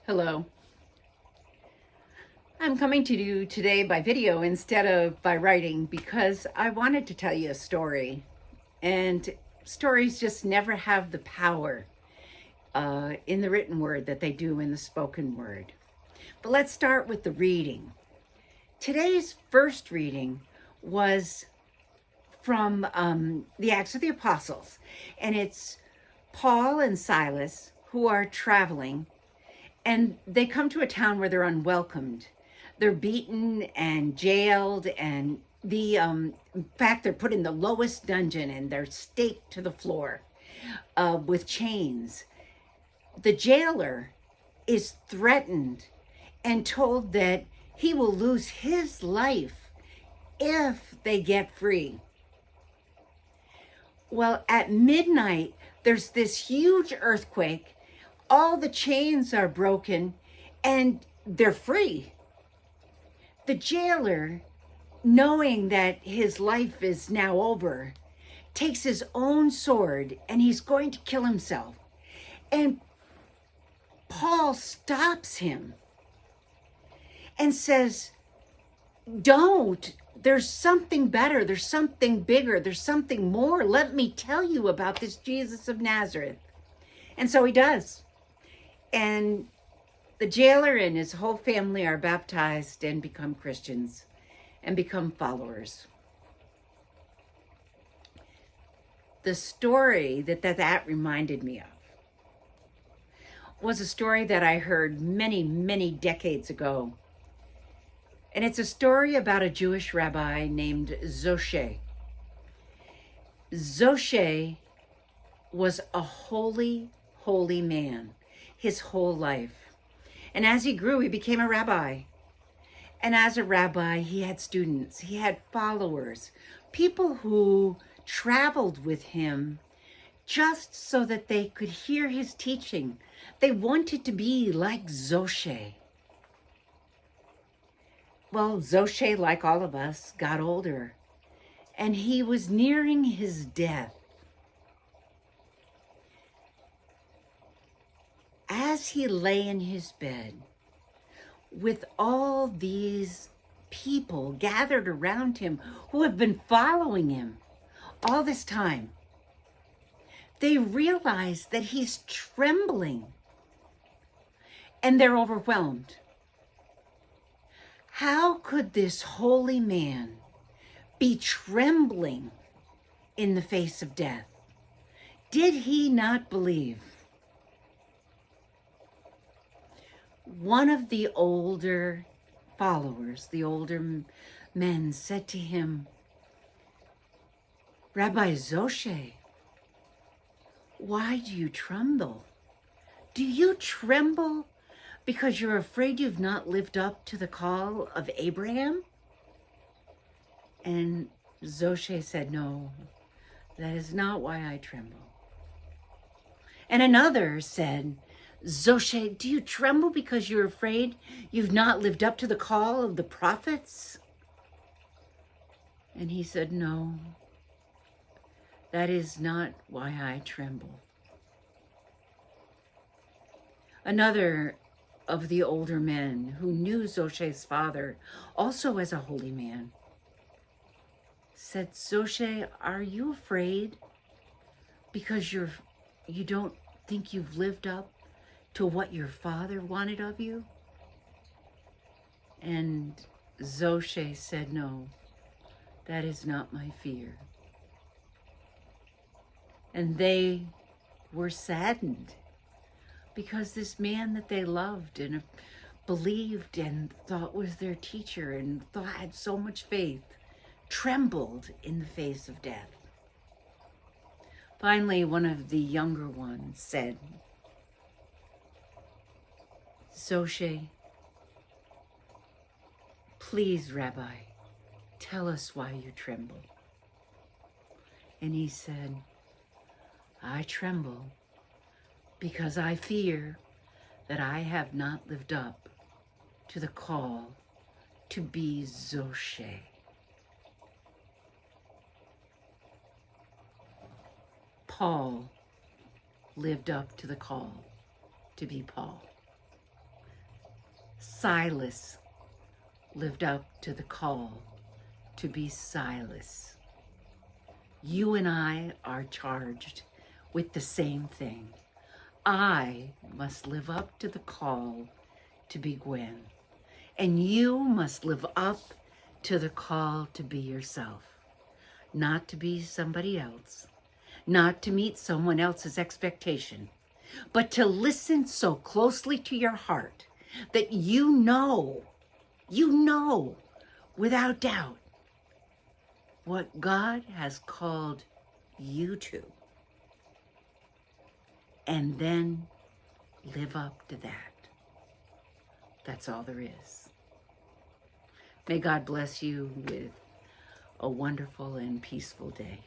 Hello. I'm coming to you today by video instead of by writing because I wanted to tell you a story. And stories just never have the power in the written word that they do in the spoken word. But let's start with the reading. Today's first reading was from the Acts of the Apostles. And it's Paul and Silas who are traveling, and they come to a town where they're unwelcomed. They're beaten and jailed, and in fact, they're put in the lowest dungeon and they're staked to the floor with chains. The jailer is threatened and told that he will lose his life if they get free. Well, at midnight, there's this huge earthquake. All the chains are broken and they're free. The jailer, knowing that his life is now over, takes his own sword and he's going to kill himself. And Paul stops him and says, "Don't. There's something better. There's something bigger. There's something more. Let me tell you about this Jesus of Nazareth." And so he does. And the jailer and his whole family are baptized and become Christians and become followers. The story that reminded me of was a story that I heard many, many decades ago. And it's a story about a Jewish rabbi named Zoshe. Zoshe was a holy, holy man his whole life. And as he grew, he became a rabbi. And as a rabbi, he had students, he had followers, people who traveled with him just so that they could hear his teaching. They wanted to be like Zoshe. Well, Zoshe, like all of us, got older, and he was nearing his death. As he lay in his bed, with all these people gathered around him who have been following him all this time, they realize that he's trembling and they're overwhelmed. How could this holy man be trembling in the face of death? Did he not believe? One of the older followers, the older men, said to him, "Rabbi Zoshe, why do you tremble? Do you tremble because you're afraid you've not lived up to the call of Abraham?" And Zoshe said, "No, that is not why I tremble." And another said, "Zoshe, do you tremble because you're afraid you've not lived up to the call of the prophets?" And he said, "No, that is not why I tremble." Another of the older men who knew Zoshe's father, also as a holy man, said, "Zoshe, are you afraid because you don't think you've lived up to what your father wanted of you?" And Zoshe said, "No, that is not my fear." And they were saddened because this man that they loved and believed and thought was their teacher and had so much faith trembled in the face of death. Finally, one of the younger ones said, "Zoshe, please, Rabbi, tell us why you tremble." And he said, "I tremble because I fear that I have not lived up to the call to be Zoshe." Paul lived up to the call to be Paul. Silas lived up to the call to be Silas. You and I are charged with the same thing. I must live up to the call to be Gwen, and you must live up to the call to be yourself, not to be somebody else, not to meet someone else's expectation, but to listen so closely to your heart that you know without doubt what God has called you to, and then live up to that. That's all there is. May God bless you with a wonderful and peaceful day.